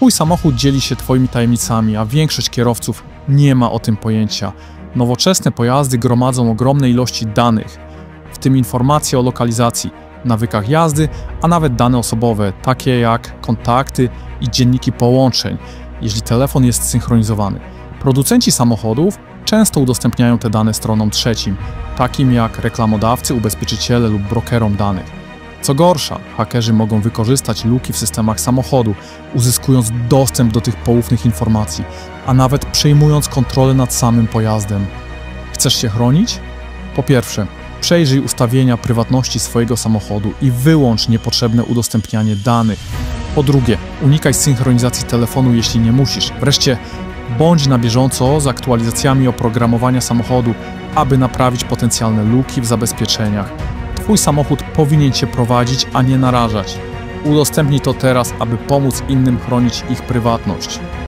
Twój samochód dzieli się Twoimi tajemnicami, a większość kierowców nie ma o tym pojęcia. Nowoczesne pojazdy gromadzą ogromne ilości danych, w tym informacje o lokalizacji, nawykach jazdy, a nawet dane osobowe, takie jak kontakty i dzienniki połączeń, jeśli telefon jest synchronizowany. Producenci samochodów często udostępniają te dane stronom trzecim, takim jak reklamodawcy, ubezpieczyciele lub brokerom danych. Co gorsza, hakerzy mogą wykorzystać luki w systemach samochodu, uzyskując dostęp do tych poufnych informacji, a nawet przejmując kontrolę nad samym pojazdem. Chcesz się chronić? Po pierwsze, przejrzyj ustawienia prywatności swojego samochodu i wyłącz niepotrzebne udostępnianie danych. Po drugie, unikaj synchronizacji telefonu, jeśli nie musisz. Wreszcie, bądź na bieżąco z aktualizacjami oprogramowania samochodu, aby naprawić potencjalne luki w zabezpieczeniach. Twój samochód powinien Cię prowadzić, a nie narażać. Udostępnij to teraz, aby pomóc innym chronić ich prywatność.